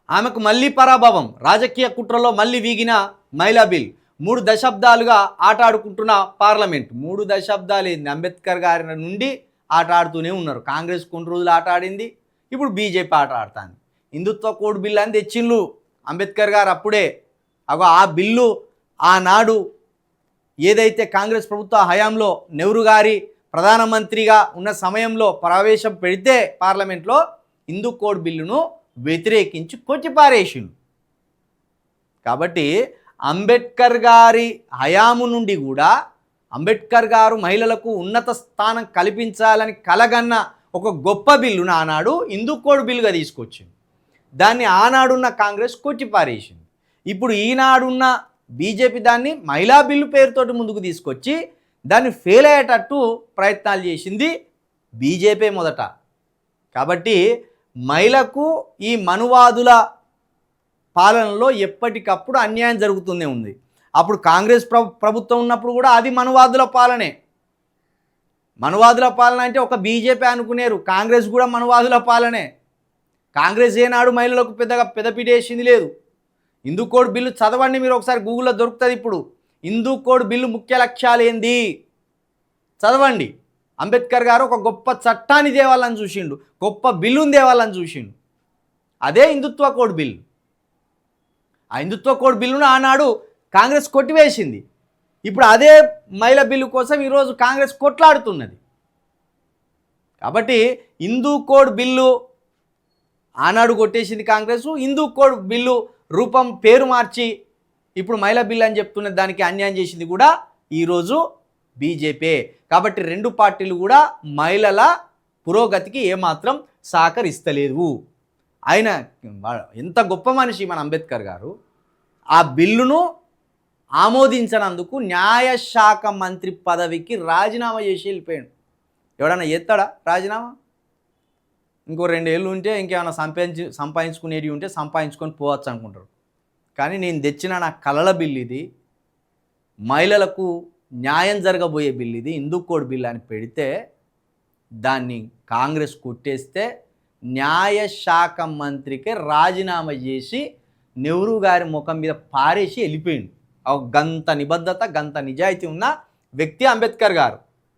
ఆమెకు మళ్ళీ పరాభవం. రాజకీయ కుట్రలో మళ్ళీ వీగిన మహిళా బిల్. 3 దశాబ్దాలుగా ఆట ఆడుకుంటున్న పార్లమెంట్. 3 దశాబ్దాలు ఏంది? అంబేద్కర్ గారి నుండి ఆట ఆడుతూనే ఉన్నారు. కాంగ్రెస్ కొన్ని రోజులు ఆట ఆడింది, ఇప్పుడు బీజేపీ ఆట ఆడుతుంది. హిందుత్వ కోడ్ బిల్ అని తెచ్చిండ్రు అంబేద్కర్ గారు అప్పుడే. అగో ఆ బిల్లు ఆనాడు ఏదైతే కాంగ్రెస్ ప్రభుత్వ హయాంలో నెహ్రూ గారి ప్రధానమంత్రిగా ఉన్న సమయంలో ప్రవేశం పెడితే పార్లమెంట్లో హిందూ కోడ్ బిల్లును వ్యతిరేకించి కొట్టిపారేసిండు. కాబట్టి అంబేద్కర్ గారి హయాము నుండి కూడా అంబేద్కర్ గారు మహిళలకు ఉన్నత స్థానం కల్పించాలని కలగన్న ఒక గొప్ప బిల్లును ఆనాడు హిందూ కోడ్ బిల్లుగా తీసుకొచ్చింది. దాన్ని ఆనాడున్న కాంగ్రెస్ కొట్టిపారేసింది. ఇప్పుడు ఈనాడున్న బీజేపీ దాన్ని మహిళా బిల్లు పేరుతోటి ముందుకు తీసుకొచ్చి దాన్ని ఫెయిల్ అయ్యేటట్టు ప్రయత్నాలు చేసింది బీజేపీ మొదట. కాబట్టి మహిళకు ఈ మనువాదుల పాలనలో ఎప్పటికప్పుడు అన్యాయం జరుగుతూనే ఉంది. అప్పుడు కాంగ్రెస్ ప్రభుత్వం ఉన్నప్పుడు కూడా అది మనువాదుల పాలనే. మనువాదుల పాలన అంటే ఒక బీజేపీ అనుకునేరు, కాంగ్రెస్ కూడా మనువాదుల పాలనే. కాంగ్రెస్ ఏనాడు మహిళలకు పెద్దగా పెదపీట వేసింది లేదు. హిందూ కోడ్ బిల్లు చదవండి మీరు ఒకసారి, గూగుల్లో దొరుకుతుంది. ఇప్పుడు హిందూ కోడ్ బిల్లు ముఖ్య లక్ష్యాలు ఏంది చదవండి. అంబేద్కర్ గారు ఒక గొప్ప చట్టాన్ని తేవాలని చూసిండు, గొప్ప బిల్లుని తేవాలని చూసిండు. అదే హిందుత్వ కోడ్ బిల్లు. ఆ హిందుత్వ కోడ్ బిల్లును ఆనాడు కాంగ్రెస్ కొట్టివేసింది. ఇప్పుడు అదే మహిళా బిల్లు కోసం ఈరోజు కాంగ్రెస్ కొట్లాడుతున్నది. కాబట్టి హిందూ కోడ్ బిల్లు ఆనాడు కొట్టేసింది కాంగ్రెస్. హిందూ కోడ్ బిల్లు రూపం పేరు మార్చి ఇప్పుడు మహిళా బిల్లు అని చెప్తున్నది, దానికి అన్యాయం చేసింది కూడా ఈరోజు బీజేపీ. కాబట్టి రెండు పార్టీలు కూడా మహిళల పురోగతికి ఏమాత్రం సహకరిస్తలేదు. ఆయన ఎంత గొప్ప మనిషి మన అంబేద్కర్ గారు. ఆ బిల్లును ఆమోదించినందుకు న్యాయశాఖ మంత్రి పదవికి రాజీనామా చేసి వెళ్ళిపోయాడు. ఎవడన్నా చేస్తాడా రాజీనామా? ఇంకో 2 ఏళ్ళు ఉంటే ఇంకేమైనా సంపాదించుకునేవి ఉంటే సంపాదించుకొని పోవచ్చు అనుకుంటారు. కానీ నేను తెచ్చిన నా కలల బిల్లు ఇది, మహిళలకు న్యాయం జరగబోయే బిల్లు ఇది, హిందూ కోడ్ బిల్లు అని పెడితే దాన్ని కాంగ్రెస్ కొట్టేస్తే న్యాయశాఖ మంత్రికి రాజీనామా చేసి నెహ్రూ గారి ముఖం మీద పారేసి వెళ్ళిపోయింది. గంత నిబద్ధత, గంత నిజాయితీ ఉన్న వ్యక్తి అంబేద్కర్ గారు.